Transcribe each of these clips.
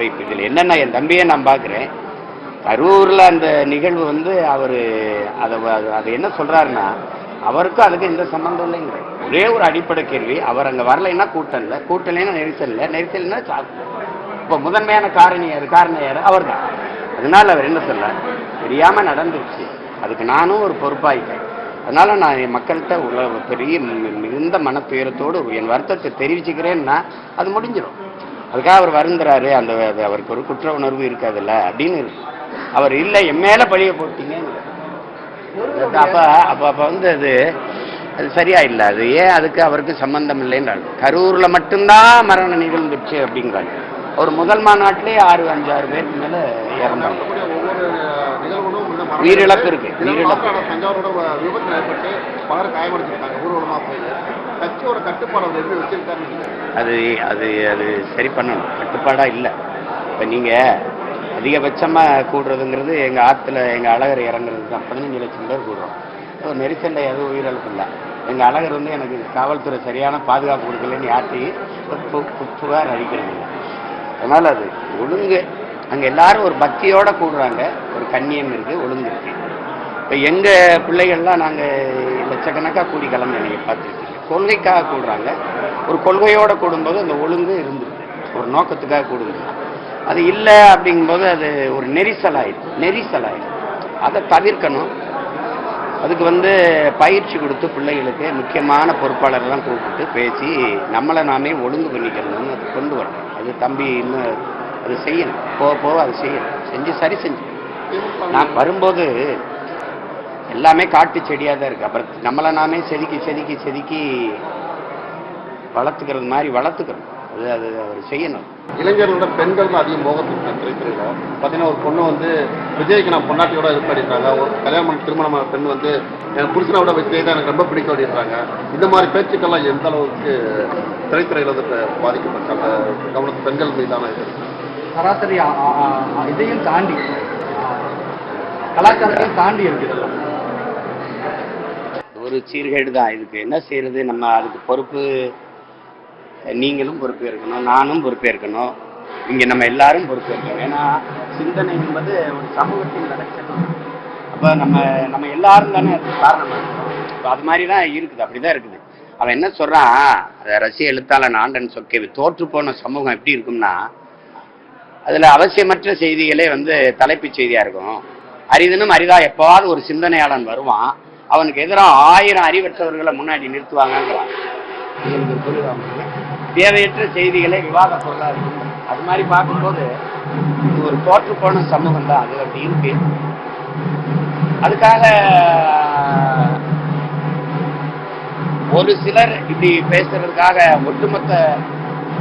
இப்போ இதில் என்னென்னா என் தம்பியை நான் பார்க்குறேன். கரூரில் அந்த நிகழ்வு வந்து அவர் அதை என்ன சொல்கிறாருன்னா, அவருக்கும் அதுக்கு எந்த சம்மந்தம் இல்லைங்கிற ஒரே ஒரு அடிப்படை கேள்வி. அவர் அங்கே வரலைன்னா கூட்டம் இல்லை, கூட்டம் இல்லைன்னா நெரிசல் இல்லை, நெரிசல் இல்லைன்னா இப்போ முதன்மையான காரணம் யார்? அவர் தான். அதனால அவர் என்ன சொல்ல, தெரியாமல் நடந்துருச்சு, அதுக்கு நானும் ஒரு பொறுப்பாயிட்டேன். அதனால நான் என் மக்கள்கிட்ட உள்ள பெரிய மிகுந்த மனத்துயரத்தோடு என் வருத்தத்தை தெரிவிச்சுக்கிறேன்னா அது முடிஞ்சிடும். அதுக்காக அவர் வருந்துறாரு, அந்த அவருக்கு ஒரு குற்ற உணர்வு இருக்காதுல்ல அப்படின்னு இருக்கு. அவர் இல்லை என் மேலே பழிய போட்டீங்க. அப்போ வந்து அது சரியா இல்லை. அது ஏன் அதுக்கு அவருக்கு சம்பந்தம் இல்லைன்றாங்க. கரூரில் மட்டும்தான் மரண நிகழ்ந்துச்சு அப்படிங்கிறாங்க. ஒரு முதல் மாநாட்டிலே 6-5-6 பேருக்கு மேலே இறந்தாங்க. உயிரிழப்பு இருக்கு. அது அது அது சரி பண்ணணும். கட்டுப்பாடா இல்லை. இப்போ நீங்கள் அதிகபட்சமாக கூடுறதுங்கிறது எங்கள் ஆற்றுல எங்கள் அழகர் இறங்குறது தான். 15 லட்சம் பேர் கூடுறோம். ஸோ நெரிசலில் எதுவும் உயிரிழப்பு இல்லை. எங்கள் அழகர் வந்து எனக்கு காவல்துறை சரியான பாதுகாப்பு கொடுக்கலன்னு யார்ட்டையும் புகார் அளிக்கிறது இல்லை. அதனால் அது ஒழுங்கு. அங்கே எல்லாரும் ஒரு பக்தியோடு கூடுறாங்க, ஒரு கண்ணியம் இருக்குது, ஒழுங்கு இருக்குது. இப்போ எங்கள் பிள்ளைகள்லாம் நாங்கள் லட்சக்கணக்காக கூடி கிளம்பி நீங்கள் பார்த்துருக்கீங்க. கொள்கைக்காக கூடுறாங்க. ஒரு கொள்கையோடு கூடும்போது அந்த ஒழுங்கு இருந்துருக்கு, ஒரு நோக்கத்துக்காக கூடுது. அது இல்லை அப்படிங்கும்போது அது ஒரு நெரிசலாயிடும். அதை தவிர்க்கணும். அதுக்கு வந்து பயிற்சி கொடுத்து பிள்ளைகளுக்கு முக்கியமான பொறுப்பாளர்லாம் கூப்பிட்டு பேசி நம்மளை நாமே ஒழுங்கு பண்ணிக்கணும்னு அது கொண்டு வரணும். அது தம்பி இன்னும் அது செய்யணும். போக அது செய்யணும். சரி செஞ்சு நான் வரும்போது எல்லாமே காட்டு செடியாக தான் இருக்குது. அப்புறம் நம்மளை நாமே செதுக்கி வளர்த்துக்கிறது மாதிரி வளர்த்துக்கணும். அது அவர் செய்யணும். இளைஞர்களோட பெண்கள் தான் அதிகம் மோகத்துக்கு திரைத்துறையில் பார்த்தீங்கன்னா, ஒரு பொண்ணு வந்து விஜய்க்கு நான் பொன்னாட்டியோட இது பண்ணிடுறாங்க. ஒரு கல்யாணம் திருமணமான பெண் வந்து என் புருஷனோட விஜய் தான் எனக்கு ரொம்ப பிடிக்க அப்படின்றாங்க. இந்த மாதிரி பேச்சுக்கள்லாம் எந்த அளவுக்கு திரைத்துறையில் வந்து பாதிக்கப்பட்டாங்க? கவனத்து பெண்கள் மீதான இது சராசரி இதையும் தாண்டி கலாச்சாரத்தையும் தாண்டி இருக்குது. ஒரு சீர்கேடு தான். இதுக்கு என்ன செய்யறது? நம்ம அதுக்கு பொறுப்பு நீங்களும் பொறுப்பேற்கணும், நானும் பொறுப்பேற்கணும், இங்கே நம்ம எல்லாரும் பொறுப்பேற்கணும். ஏன்னா சிந்தனை என்பது ஒரு சமூகத்தில் நடக்கணும். அப்போ நம்ம எல்லாரும் தானே அது காரணமாக இருக்கணும். இப்போ அது மாதிரி தான் இருக்குது, அப்படி தான் இருக்குது. அவன் என்ன சொல்கிறான், அதை ரசிய எழுத்தாளன் ஆண்டன் சொக்கேவி, தோற்று போன சமூகம் எப்படி இருக்கும்னா, அதில் அவசியமற்ற செய்திகளே வந்து தலைப்புச் செய்தியாக இருக்கும். அரிதனும் அரிதா எப்போவாவது ஒரு சிந்தனையாளன் வருவான், அவனுக்கு எதிராக 1000 அறிவற்றவர்களை முன்னாடி நிறுத்துவாங்கங்கிறான். தேவையற்ற செய்திகளே விவாத பொருளாக இருக்கும். அது மாதிரி பார்க்கும்போது இது ஒரு தோற்று போன சமூகம் தான். அது அப்படி இருக்கு. அதுக்காக ஒரு சிலர் இப்படி பேசுறதுக்காக ஒட்டுமொத்த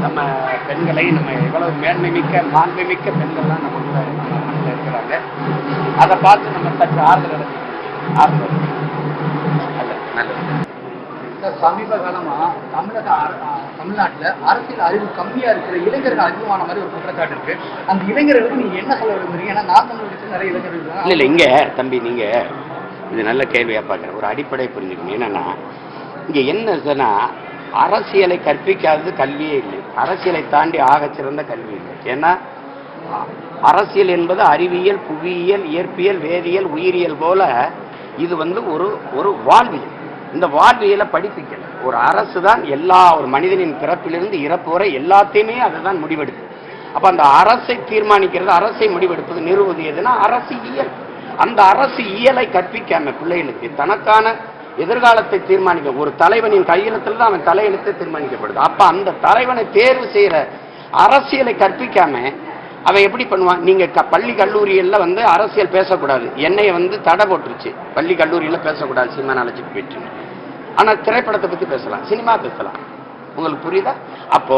நம்ம பெண்களை, நம்ம எவ்வளவு மாண்புமிக்க பெண்கள்லாம் நம்ம கூட இருக்கிறாங்க. அதை பார்த்து நம்ம சற்று ஆறுதல் நல்லது. சமீப காலமா தமிழ்நாட்டில் அரசியல் அறிவு கம்மியா இருக்கிற இளைஞர்கள் அதிகமான மாதிரி ஒரு குற்றச்சாட்டு இருக்கு. அந்த இளைஞர்களுக்கு நீங்க என்ன சொல்ல விரும்புறீங்க? ஏன்னா நான் தமிழ் நிறைய இளைஞர்கள் இல்லை இங்க தம்பி, நீங்க இது நல்ல கேள்வியா பார்க்குறேன். ஒரு அடிப்படை புரிஞ்சுக்கணும். என்னன்னா இங்க என்ன அரசியலை கற்பிக்காதது கல்வியே இல்லை. அரசியலை தாண்டி ஆகச்சிறந்த கல்வி இல்லை. ஏன்னா அரசியல் என்பது அறிவியல், புவியியல், இயற்பியல், வேதியியல், உயிரியல் போல இது வந்து ஒரு வாழ்வியல். இந்த வாழ்வியலை படிப்பிக்கல ஒரு அரசு தான் ஒரு மனிதனின் பிறப்பிலிருந்து இறப்பு வரை எல்லாத்தையுமே அதை தான் முடிவெடுக்குது. அப்ப அந்த அரசை தீர்மானிக்கிறது, அரசை முடிவெடுப்பது, நிறுவது எதுனா அரசியல். அந்த அரசியலை கற்பிக்காம பிள்ளைகளுக்கு தனக்கான எதிர்காலத்தை தீர்மானிக்க ஒரு தலைவனின் கையெழுத்தில் தான் அவன் தலையெழுத்தை தீர்மானிக்கப்படுது. அப்ப அந்த தலைவனை தேர்வு செய்யற அரசியலை கற்பிக்காம அவன் எப்படி பண்ணுவான்? நீங்க பள்ளி கல்லூரியில வந்து அரசியல் பேசக்கூடாது, என்னைய வந்து தடை போட்டுருச்சு, பள்ளி கல்லூரியில பேசக்கூடாது, சினிமா நாலேஜுக்கு போயிட்டு. ஆனா திரைப்படத்தை பத்தி பேசலாம், சினிமா பேசலாம். உங்களுக்கு புரியுதா? அப்போ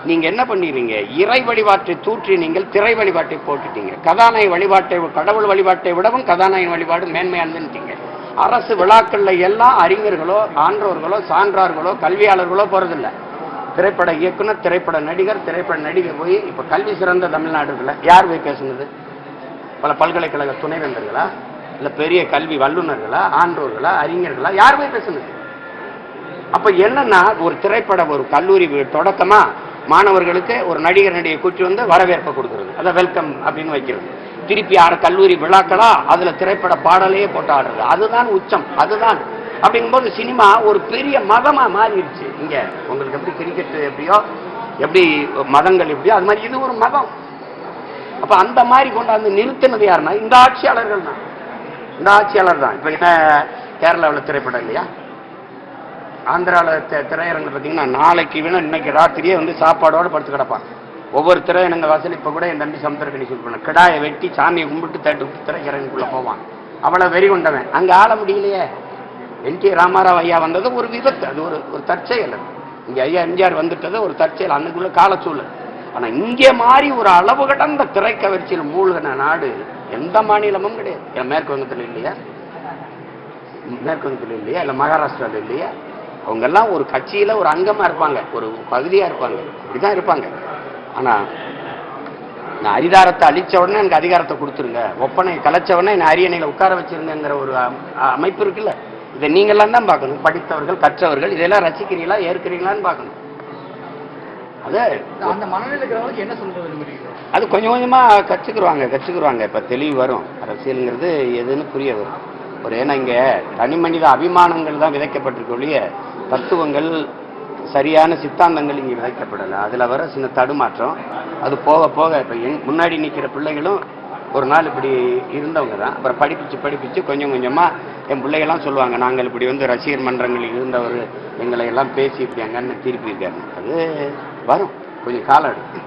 நீங்க என்ன பண்ணிடுறீங்க? இறை வழிபாட்டை தூற்றி நீங்கள் திரை வழிபாட்டை போட்டுட்டீங்க. கதாநாயக வழிபாட்டை, கடவுள் வழிபாட்டை விடவும் கதாநாயகன் வழிபாடு மேன்மையானதுன்னுட்டீங்க. அரசு விழாக்கள்ல எல்லாம் அறிஞர்களோ, ஆன்றோர்களோ, சான்றார்களோ, கல்வியாளர்களோ போறதில்லை. திரைப்பட இயக்குனர், திரைப்பட நடிகர், திரைப்பட நடிகை போய் இப்ப கல்வி சிறந்த தமிழ்நாடுல யார் போய் பேசுனது? பல பல்கலைக்கழக துணைவேந்தர்களா, இல்ல பெரிய கல்வி வல்லுநர்களா, ஆன்றோர்களா, அறிஞர்களா, யார் போய் பேசுனது? அப்ப என்னன்னா ஒரு திரைப்பட ஒரு கல்லூரி தொடக்கமா மாணவர்களுக்கு ஒரு நடிகை கூட்டி வந்து வரவேற்பை கொடுக்குறது, அதை வெல்கம் அப்படின்னு வைக்கிறது. திருப்பி கல்லூரி விழாக்களா அதுல திரைப்பட பாடலையே போட்டு ஆடுறது, அதுதான் உச்சம். அதுதான் அப்படிங்கும்போது சினிமா ஒரு பெரிய மதமா மாறிடுச்சு. இங்க உங்களுக்கு எப்படி கிரிக்கெட் எப்படியோ, எப்படி மதங்கள் எப்படியோ, அது மாதிரி இது ஒரு மதம். அப்ப அந்த மாதிரி கொண்டாந்து நிறுத்தினது யாருன்னா இந்த ஆட்சியாளர்கள் தான். இந்த ஆட்சியாளர் தான். இப்ப என்ன கேரளாவில் திரைப்படம் இல்லையா, ஆந்திராவில் திரையரங்கு பார்த்தீங்கன்னா நாளைக்கு வேணும் இன்னைக்கு ராத்திரியே வந்து சாப்பாடோடு படுத்து கிடப்பாங்க. ஒவ்வொரு திரையரங்க வாசல் இப்போ கூட என் தம்பி சமுத்திரக்கணி சொல்லி பண்ண கிடாயை வெட்டி சாமியை கும்பிட்டு தட்டு திரையரங்குக்குள்ள போவான். அவளை வெறி கொண்டவன் அங்கே ஆள முடியலையே. என்டி ராமாராவ் ஐயா வந்தது ஒரு விபத்து, அது ஒரு தற்செயல். இங்கே ஐயா எம்ஜிஆர் வந்துட்டது ஒரு தற்செயல், அன்னைக்குள்ள காலச்சூழல். ஆனால் இங்கே மாதிரி ஒரு அளவு கடந்த திரைக்கவர்ச்சியில் மூழ்கின நாடு எந்த மாநிலமும் கிடையாது. மேற்கு வங்கத்தில் இல்லையா, மேற்கு வங்கத்தில் இல்லையா, இல்லை மகாராஷ்டிராவில் இல்லையா? அவங்கெல்லாம் ஒரு கட்சியில ஒரு அங்கமா இருப்பாங்க, ஒரு பகுதியா இருப்பாங்க, அப்படிதான் இருப்பாங்க. ஆனா நான் அதிகாரத்தை அழிச்ச உடனே எனக்கு அதிகாரத்தை கொடுத்துருங்க, ஒப்பனை கலைச்ச உடனே என்ன அரியணையில உட்கார வச்சிருங்கிற ஒரு அமைப்பு இருக்குல்ல, இதை நீங்கெல்லாம் தான் பார்க்கணும். படித்தவர்கள், கற்றவர்கள் இதெல்லாம் ரசிக்கிறீங்களா, ஏற்கிறீங்களான்னு பார்க்கணும். அது அந்த மனநிலைக்கு என்ன சொல்ல விரும்புறீங்க? அது கொஞ்சம் கொஞ்சமா கற்றுக்குருவாங்க. இப்ப தெளிவு வரும். அரசியலுங்கிறது எதுன்னு புரிய வரும். ஒரு ஏன்னா இங்க தனி மனித அபிமானங்கள் தான் விதைக்கப்பட்டிருக்கொழிய தத்துவங்கள், சரியான சித்தாந்தங்கள் இங்கே விதைக்கப்படலை. அதில் வர சின்ன தடுமாற்றம். அது போக போக இப்போ முன்னாடி நிற்கிற பிள்ளைகளும் ஒரு நாள் இப்படி இருந்தவங்க தான். அப்புறம் படிப்பிச்சு கொஞ்சம் கொஞ்சமாக என் பிள்ளைகள்லாம் சொல்லுவாங்க, நாங்கள் இப்படி வந்து ரசிகர் மன்றங்களில் இருந்தவர் எங்களை எல்லாம் பேசி இப்படி அங்கன்னு திருப்பி இருக்காரு. அது வரும், கொஞ்சம் காலம் எடுக்கும்.